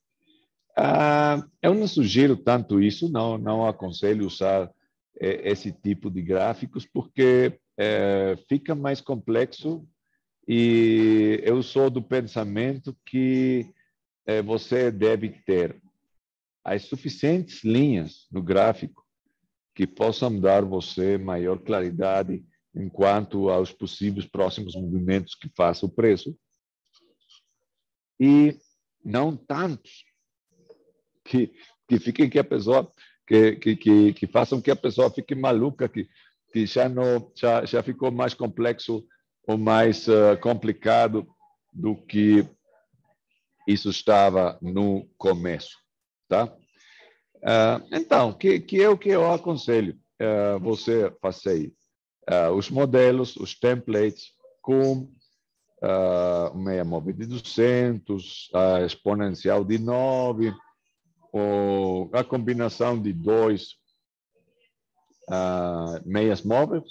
Eu não sugiro tanto isso, não aconselho usar esse tipo de gráficos, porque fica mais complexo, e eu sou do pensamento que você deve ter as suficientes linhas no gráfico que possam dar você maior claridade quanto aos possíveis próximos movimentos que faça o preço, e não tantos que fiquem que a pessoa que façam que a pessoa fique maluca, que já ficou mais complexo ou mais complicado do que isso estava no começo, tá? Então, que é o que eu aconselho. você fazer os modelos, os templates com meia móvel de 200, a exponencial de 9, ou a combinação de dois meias móveis.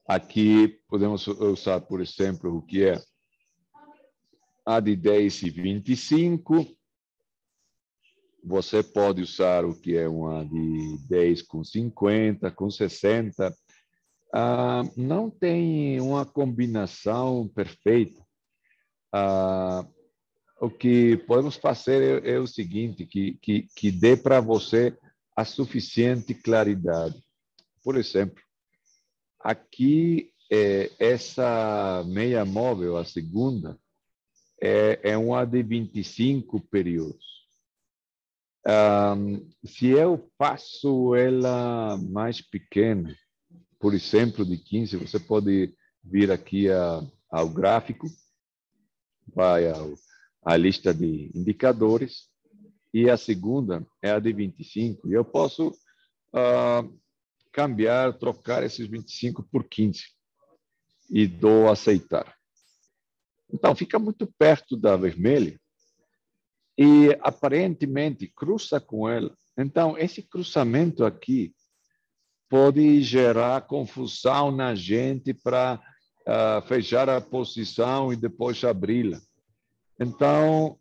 Aqui podemos usar, por exemplo, o que é a de 10 e 25. Você pode usar o que é uma de 10 com 50, com 60. Não tem uma combinação perfeita. O que podemos fazer é o seguinte, que dê para você a suficiente claridade. Por exemplo, aqui, essa meia móvel, a segunda, é uma de 25 períodos. Se eu faço ela mais pequena, por exemplo, de 15, você pode vir aqui ao gráfico, vai à lista de indicadores, e a segunda é a de 25. E eu posso cambiar, trocar esses 25 por 15 e dou aceitar. Então, fica muito perto da vermelha e aparentemente cruza com ela. Então, esse cruzamento aqui pode gerar confusão na gente para fechar a posição e depois abri-la. Então,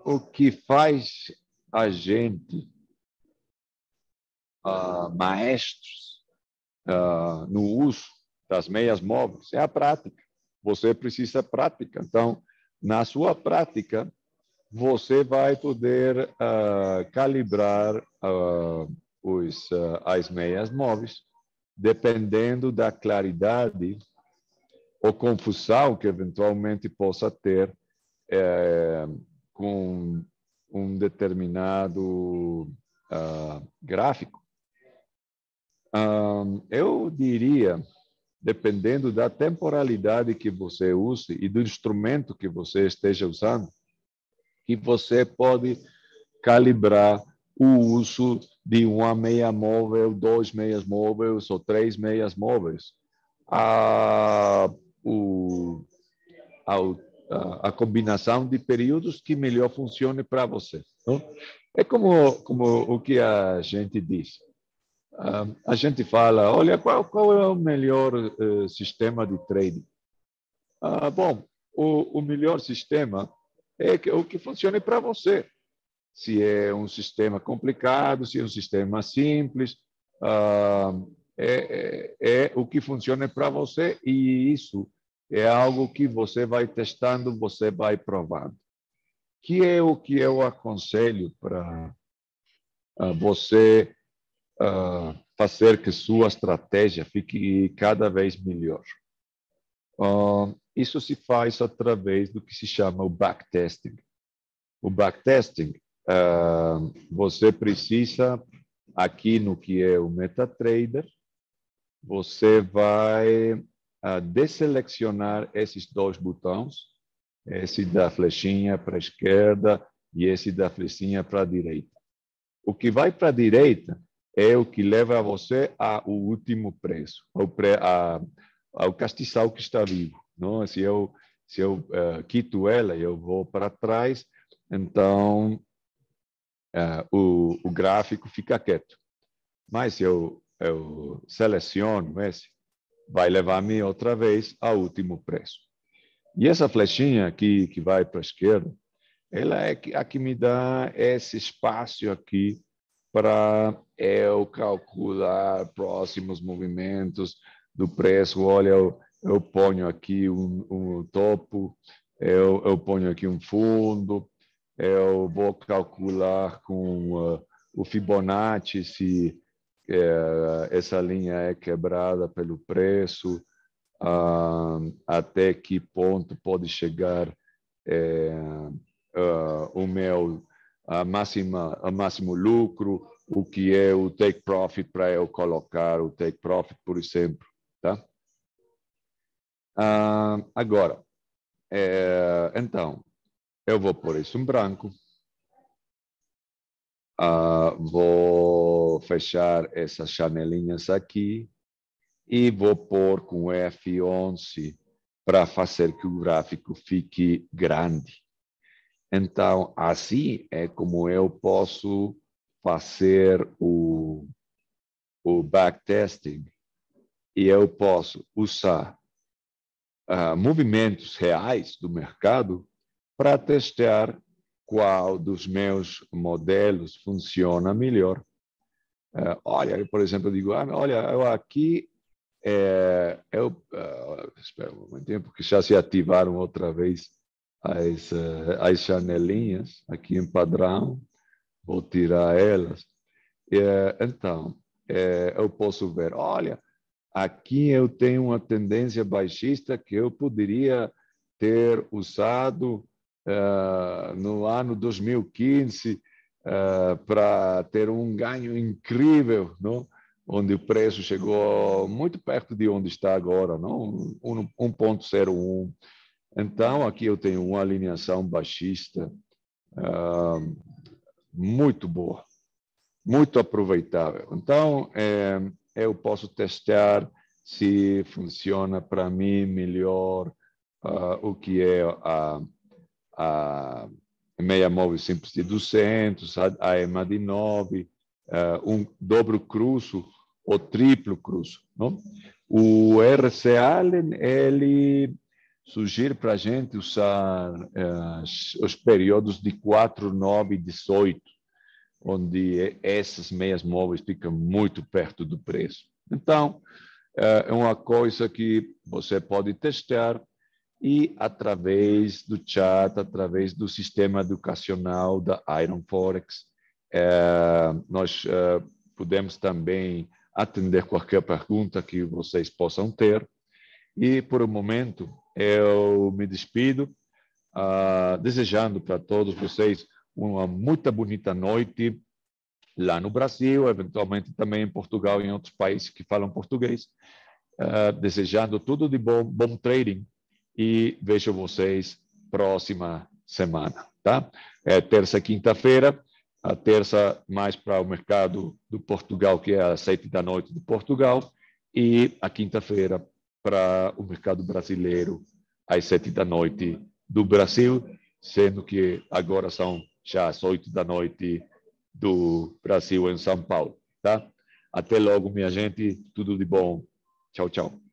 o que faz a gente maestros no uso das meias móveis é a prática. Você precisa de prática. Então, na sua prática, você vai poder calibrar as meias móveis, dependendo da claridade ou confusão que eventualmente possa ter com um determinado gráfico. Eu diria, dependendo da temporalidade que você use e do instrumento que você esteja usando, que você pode calibrar o uso de uma meia móvel, 2 meias móveis ou 3 meias móveis. A combinação de períodos que melhor funcione para você. Não? É como o que a gente diz. A gente fala, olha, qual é o melhor sistema de trading? Bom, o melhor sistema é o que funcione para você. Se é um sistema complicado, se é um sistema simples, é o que funciona para você, e isso é algo que você vai testando, você vai provando. Que é o que eu aconselho para você fazer que sua estratégia fique cada vez melhor. Isso se faz através do que se chama o backtesting. O backtesting, você precisa, aqui no que é o MetaTrader, você vai desselecionar esses dois botões, esse da flechinha para a esquerda e esse da flechinha para a direita. O que vai para a direita é o que leva você ao último preço, ao castiçal que está vivo. Não? Se eu quito ela, eu vou para trás, então o gráfico fica quieto. Mas se eu seleciono esse, vai levar-me outra vez ao último preço. E essa flechinha aqui que vai para a esquerda, ela é a que me dá esse espaço aqui para eu calcular próximos movimentos do preço. Olha, eu ponho aqui um topo, eu ponho aqui um fundo, eu vou calcular com o Fibonacci se essa linha é quebrada pelo preço, até que ponto pode chegar o meu máximo lucro, o que é o take profit para eu colocar o take profit, por exemplo. Tá? Agora, então, eu vou pôr isso em branco. Vou fechar essas janelinhas aqui e vou pôr com F11 para fazer que o gráfico fique grande. Então, assim é como eu posso fazer o backtesting e eu posso usar movimentos reais do mercado para testar qual dos meus modelos funciona melhor. Olha, por exemplo, eu digo, olha, eu aqui, espera um momento, porque já se ativaram outra vez as janelinhas aqui em padrão, vou tirar elas. Então, eu posso ver, olha, aqui eu tenho uma tendência baixista que eu poderia ter usado no ano 2015 para ter um ganho incrível, não? Onde o preço chegou muito perto de onde está agora, não? 1,01. Então, aqui eu tenho uma alinhação baixista muito boa, muito aproveitável. Então, eu posso testar se funciona para mim melhor o que é a meia móvel simples de 200, a EMA de 9, um dobro cruzo ou triplo cruzo. Não? O RC Allen, ele sugere para a gente usar os períodos de 4, 9 e 18, onde essas meias móveis ficam muito perto do preço. Então, é uma coisa que você pode testar e, através do chat, através do sistema educacional da Iron Forex, nós podemos também atender qualquer pergunta que vocês possam ter. E, por um momento, eu me despido, desejando para todos vocês uma muito bonita noite lá no Brasil, eventualmente também em Portugal e em outros países que falam português. Desejando tudo de bom, bom trading, e vejo vocês próxima semana, tá? Terça e quinta-feira, a terça mais para o mercado do Portugal, que é às 7 da noite de Portugal, e a quinta-feira para o mercado brasileiro, às 7 da noite do Brasil, sendo que agora são já às 8 da noite do Brasil em São Paulo, tá? Até logo, minha gente, tudo de bom. Tchau, tchau.